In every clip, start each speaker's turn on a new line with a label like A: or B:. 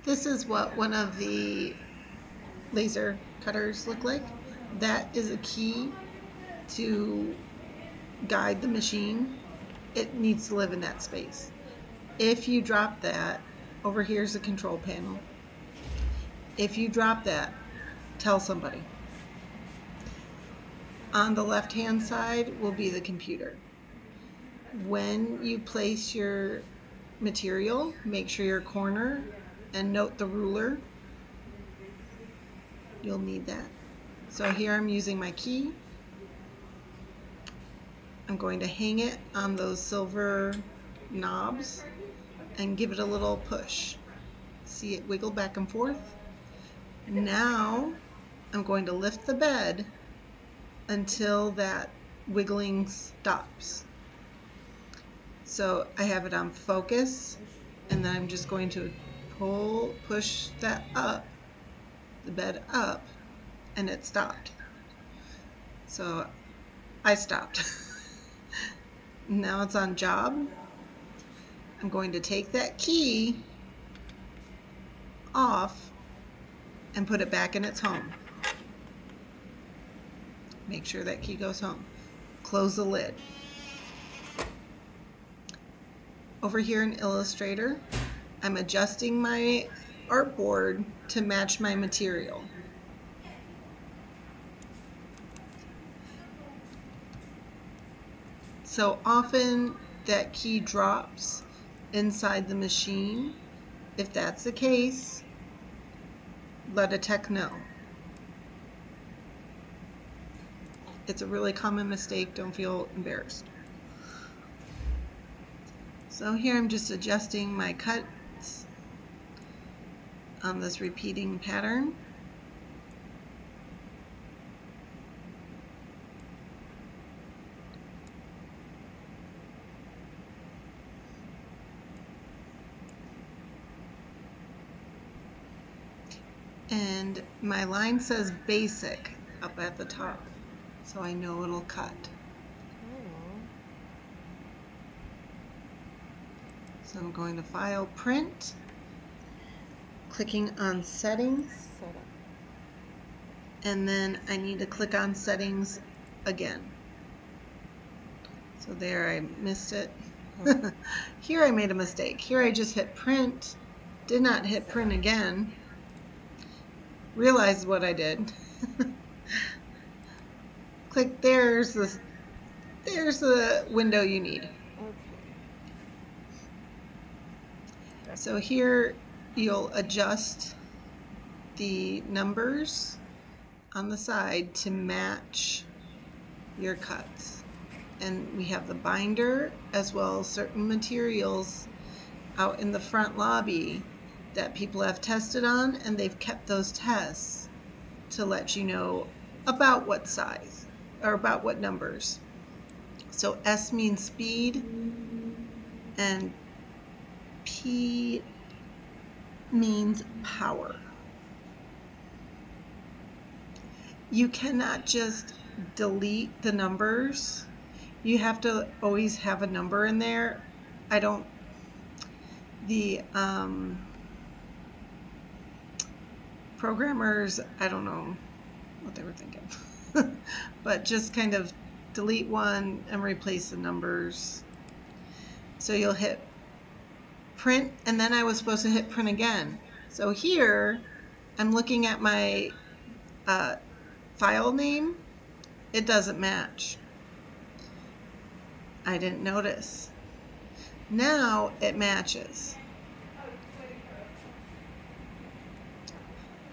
A: This is what one of the laser cutters look like. That is a key to guide the machine. It needs to live in that space. If you drop that, over here is the control panel. If you drop that, tell somebody. On the left-hand side will be the computer. When you place your material, make sure your corner and note the ruler. You'll need that. So here I'm using my key. I'm going to hang it on those silver knobs and give it a little push. See it wiggle back and forth? Now I'm going to lift the bed until that wiggling stops. So I have it on focus, and then I'm just going to push that up, the bed up, and it stopped. So I stopped. Now it's on job. I'm going to take that key off and put it back in its home. Make sure that key goes home. Close the lid. Over here in Illustrator, I'm adjusting my artboard to match my material. So often that key drops inside the machine. If that's the case, let a tech know. It's a really common mistake. Don't feel embarrassed. So here I'm just adjusting my cuts on this repeating pattern. And my line says basic up at the top, so I know it'll cut. So I'm going to File, Print, clicking on Settings, and then I need to click on Settings again. So there, I missed it. Here I made a mistake. Here I just hit Print, did not hit Print again. Realized what I did. Click, there's the window you need. So here you'll adjust the numbers on the side to match your cuts. And we have the binder as well as certain materials out in the front lobby that people have tested on, and they've kept those tests to let you know about what size or about what numbers. So S means speed and P means power. You cannot just delete the numbers. You have to always have a number in there. Programmers, I don't know what they were thinking, but just kind of delete one and replace the numbers. So you'll hit Print, and then I was supposed to hit Print again. So here I'm looking at my file name. It doesn't match. I didn't notice. Now it matches.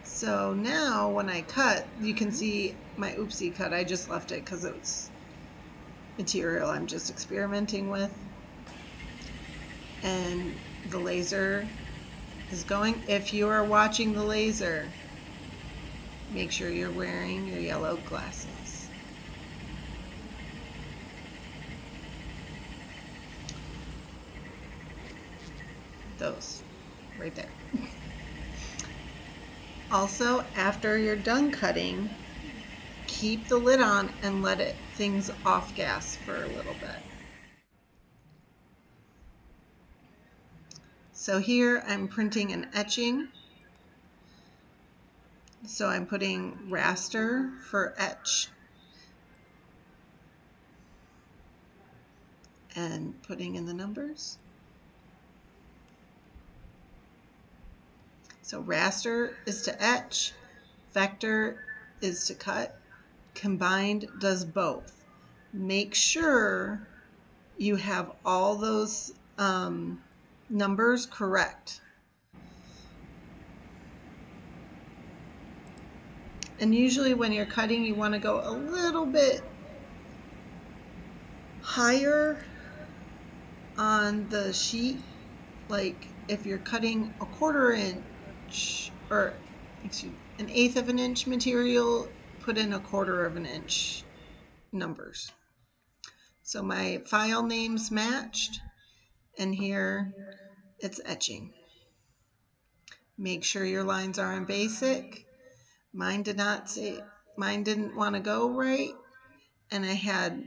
A: So now when I cut, you can see my oopsie cut. I just left it because it's material I'm just experimenting with. And the laser is going. If you are watching the laser, make sure you're wearing your yellow glasses. Those right there. Also, after you're done cutting, keep the lid on and let things off gas for a little bit. So here I'm printing and etching. So I'm putting raster for etch and putting in the numbers. So raster is to etch, vector is to cut, combined does both. Make sure you have all those numbers correct. And usually when you're cutting, you want to go a little bit higher on the sheet. Like if you're cutting a 1/4 inch or excuse me, 1/8 of an inch material, put in a 1/4 of an inch numbers. So my file names matched, and here it's etching. Make sure your lines are in basic. Mine didn't want to go right, and I had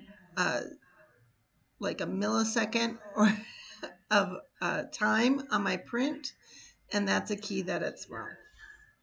A: like a millisecond or of time on my print, and that's a key that it's wrong.